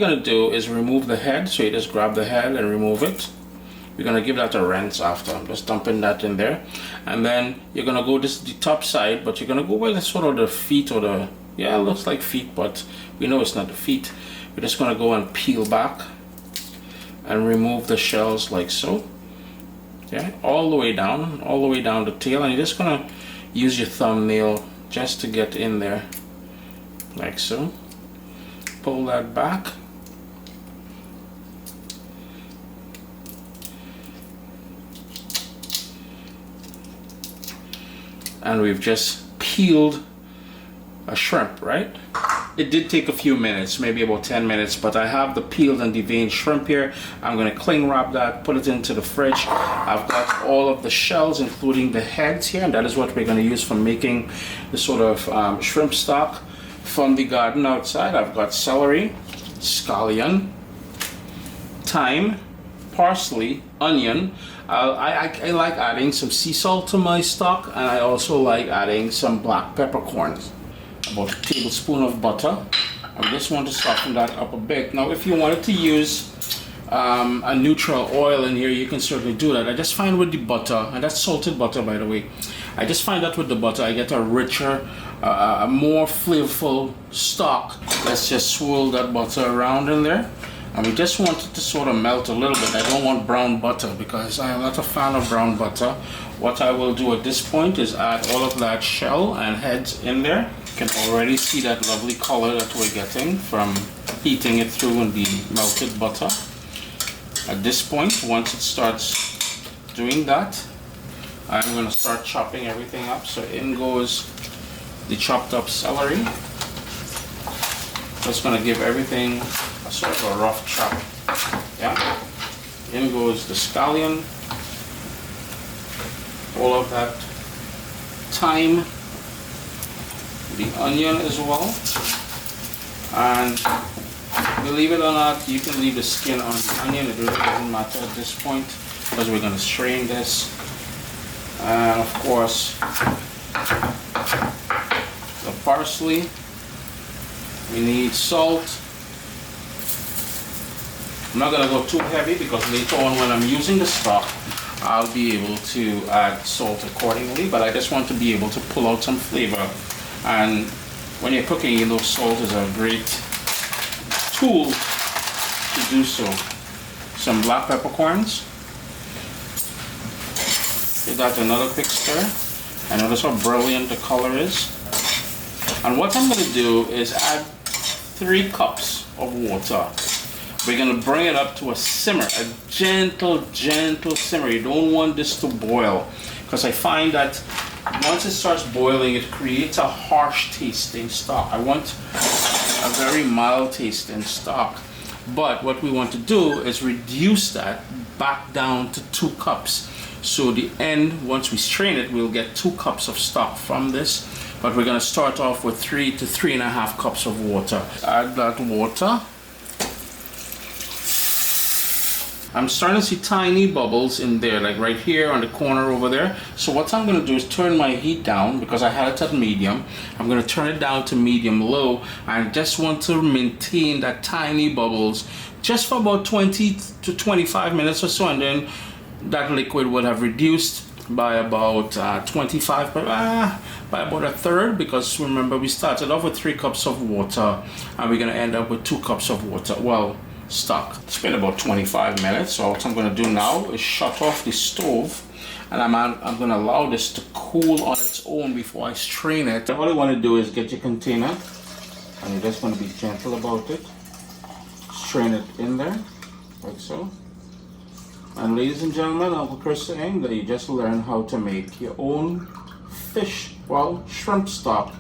What you're going to do is remove the head. So you just grab the head and remove it. We're going to give that a rinse after. I'm just dumping that in there. And then you're going to go this the top side, but you're going to go by the sort of the feet or the, yeah, it looks like feet, but we know it's not the feet. We're just going to go and peel back and remove the shells like so. Yeah, all the way down the tail, and you're just going to use your thumbnail just to get in there like so. Pull that back. And we've just peeled a shrimp, right? It did take a few minutes, maybe about 10 minutes, but I have the peeled and deveined shrimp here. I'm going to cling wrap that, put it into the fridge. I've got all of the shells, including the heads here, and that is what we're going to use for making the sort of shrimp stock from the garden outside. I've got celery, scallion, thyme, parsley, onion. I like adding some sea salt to my stock, and I also like adding some black peppercorns. About a tablespoon of butter. I just want to soften that up a bit. Now if you wanted to use a neutral oil in here, you can certainly do that. I just find with the butter, and that's salted butter by the way, I just find that with the butter I get a richer, a more flavorful stock. Let's just swirl that butter around in there. And we just want it to sort of melt a little bit. I don't want brown butter because I am not a fan of brown butter. What I will do at this point is add all of that shell and heads in there. You can already see that lovely color that we're getting from heating it through in the melted butter. At this point, once it starts doing that, I'm going to start chopping everything up. So in goes the chopped up celery. Just going to give everything a sort of a rough chop. Yeah. In goes the scallion. All of that thyme. The onion as well. And believe it or not, you can leave the skin on the onion. It really doesn't matter at this point because we're going to strain this. And of course, the parsley. We need salt. I'm not going to go too heavy because later on when I'm using the stock, I'll be able to add salt accordingly, but I just want to be able to pull out some flavor. And when you're cooking, you know, salt is a great tool to do so. Some black peppercorns. Give that another quick stir. And notice how brilliant the color is. And what I'm going to do is add 3 cups of water. We're going to bring it up to a simmer, a gentle simmer. You don't want this to boil because I find that once it starts boiling, it creates a harsh tasting stock. I want a very mild tasting stock. But what we want to do is reduce that back down to 2 cups. So the end, once we strain it, we'll get 2 cups of stock from this. But we're going to start off with 3 to 3.5 cups of water. Add that water. I'm starting to see tiny bubbles in there, like right here on the corner over there. So what I'm going to do is turn my heat down because I had it at medium. I'm going to turn it down to medium low. I just want to maintain that tiny bubbles just for about 20 to 25 minutes or so, and then that liquid would have reduced by about 25, by about a third, because remember we started off with 3 cups of water and we're going to end up with 2 cups of water. Well, stock. It's been about 25 minutes, so what I'm going to do now is shut off the stove, and I'm going to allow this to cool on its own before I strain it. All you want to do is get your container, and you're just going to be gentle about it. Strain it in there, like so. And ladies and gentlemen, Uncle Chris saying that you just learn how to make your own fish, well, shrimp stock